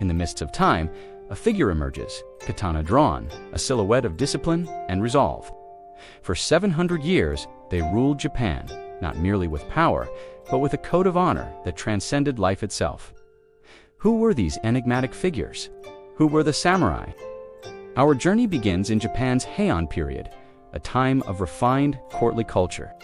In the mists of time, a figure emerges, katana drawn, a silhouette of discipline and resolve. For 700 years, they ruled Japan, not merely with power, but with a code of honor that transcended life itself. Who were these enigmatic figures? Who were the samurai? Our journey begins in Japan's Heian period, a time of refined courtly culture,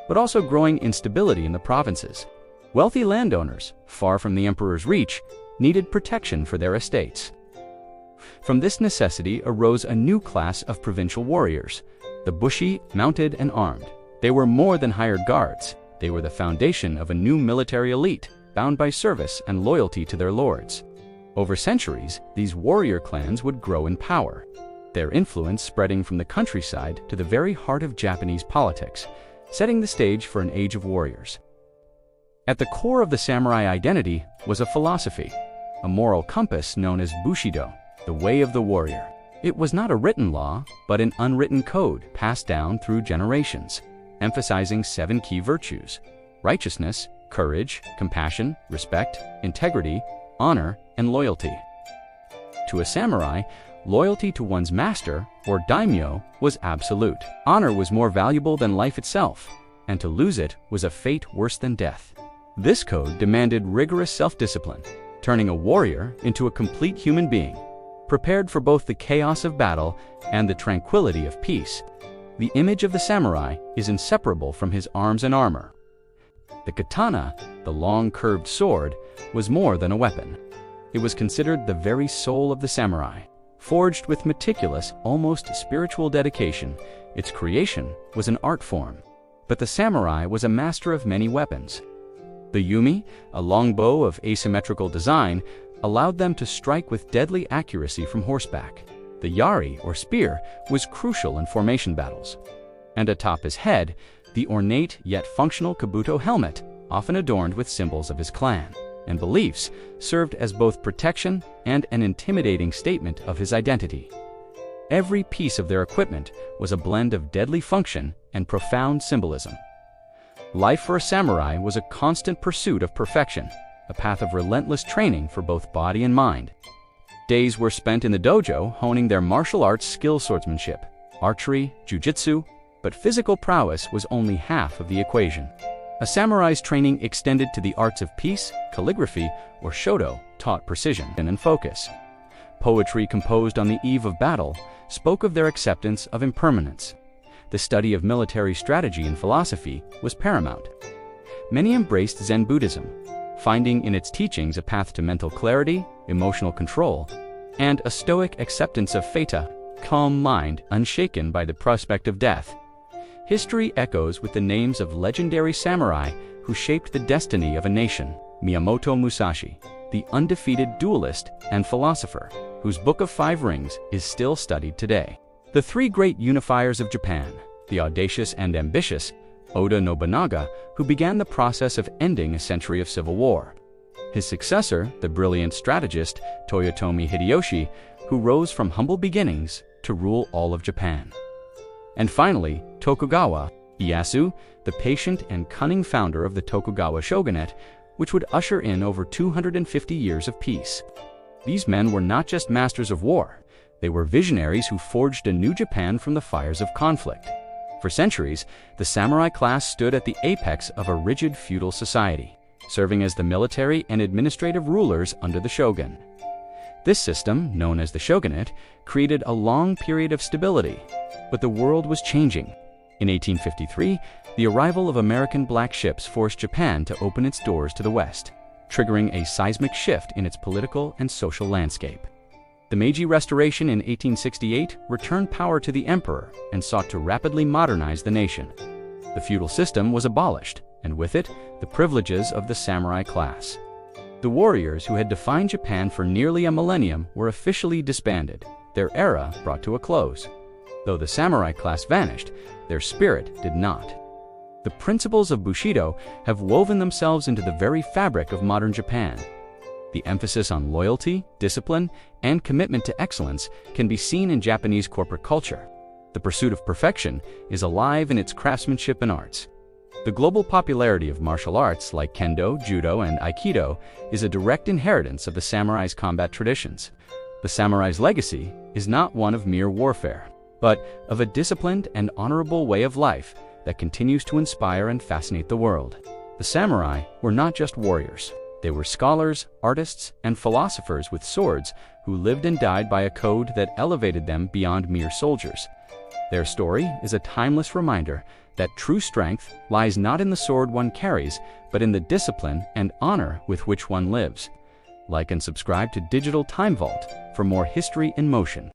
but also growing instability in the provinces. Wealthy landowners, far from the emperor's reach, needed protection for their estates. From this necessity arose a new class of provincial warriors, the Bushi, mounted and armed. They were more than hired guards. They were the foundation of a new military elite, bound by service and loyalty to their lords. Over centuries, these warrior clans would grow in power, their influence spreading from the countryside to the very heart of Japanese politics, setting the stage for an age of warriors. At the core of the samurai identity was a philosophy, a moral compass known as Bushido, the way of the warrior. It was not a written law, but an unwritten code passed down through generations, emphasizing 7 key virtues: righteousness, courage, compassion, respect, integrity, honor, and loyalty. To a samurai, loyalty to one's master, or daimyo, was absolute. Honor was more valuable than life itself, and to lose it was a fate worse than death. This code demanded rigorous self-discipline, turning a warrior into a complete human being, prepared for both the chaos of battle and the tranquility of peace. The image of the samurai is inseparable from his arms and armor. The katana, the long curved sword, was more than a weapon. It was considered the very soul of the samurai. Forged with meticulous, almost spiritual dedication, its creation was an art form. But the samurai was a master of many weapons. The yumi, a long bow of asymmetrical design, allowed them to strike with deadly accuracy from horseback. The yari, or spear, was crucial in formation battles. And atop his head, the ornate yet functional kabuto helmet, often adorned with symbols of his clan and beliefs, served as both protection and an intimidating statement of his identity. Every piece of their equipment was a blend of deadly function and profound symbolism. Life for a samurai was a constant pursuit of perfection, a path of relentless training for both body and mind. Days were spent in the dojo honing their martial arts skill, swordsmanship, archery, jujitsu, but physical prowess was only half of the equation. A samurai's training extended to the arts of peace, calligraphy, or shodo, taught precision and focus. Poetry composed on the eve of battle spoke of their acceptance of impermanence. The study of military strategy and philosophy was paramount. Many embraced Zen Buddhism, finding in its teachings a path to mental clarity, emotional control, and a stoic acceptance of fate, calm mind unshaken by the prospect of death. History echoes with the names of legendary samurai who shaped the destiny of a nation. Miyamoto Musashi, the undefeated duelist and philosopher, whose Book of Five Rings is still studied today. The 3 great unifiers of Japan, the audacious and ambitious Oda Nobunaga, who began the process of ending a century of civil war. His successor, the brilliant strategist Toyotomi Hideyoshi, who rose from humble beginnings to rule all of Japan. And finally, Tokugawa Ieyasu, the patient and cunning founder of the Tokugawa shogunate, which would usher in over 250 years of peace. These men were not just masters of war, they were visionaries who forged a new Japan from the fires of conflict. For centuries, the samurai class stood at the apex of a rigid feudal society, serving as the military and administrative rulers under the shogun. This system, known as the shogunate, created a long period of stability, but the world was changing. In 1853, the arrival of American black ships forced Japan to open its doors to the West, triggering a seismic shift in its political and social landscape. The Meiji Restoration in 1868 returned power to the emperor and sought to rapidly modernize the nation. The feudal system was abolished, and with it, the privileges of the samurai class. The warriors who had defined Japan for nearly a millennium were officially disbanded, their era brought to a close. Though the samurai class vanished, their spirit did not. The principles of Bushido have woven themselves into the very fabric of modern Japan. The emphasis on loyalty, discipline, and commitment to excellence can be seen in Japanese corporate culture. The pursuit of perfection is alive in its craftsmanship and arts. The global popularity of martial arts like Kendo, Judo, and Aikido is a direct inheritance of the samurai's combat traditions. The samurai's legacy is not one of mere warfare, but of a disciplined and honorable way of life that continues to inspire and fascinate the world. The samurai were not just warriors. They were scholars, artists, and philosophers with swords who lived and died by a code that elevated them beyond mere soldiers. Their story is a timeless reminder that true strength lies not in the sword one carries, but in the discipline and honor with which one lives. Like and subscribe to Digital Time Vault for more history in motion.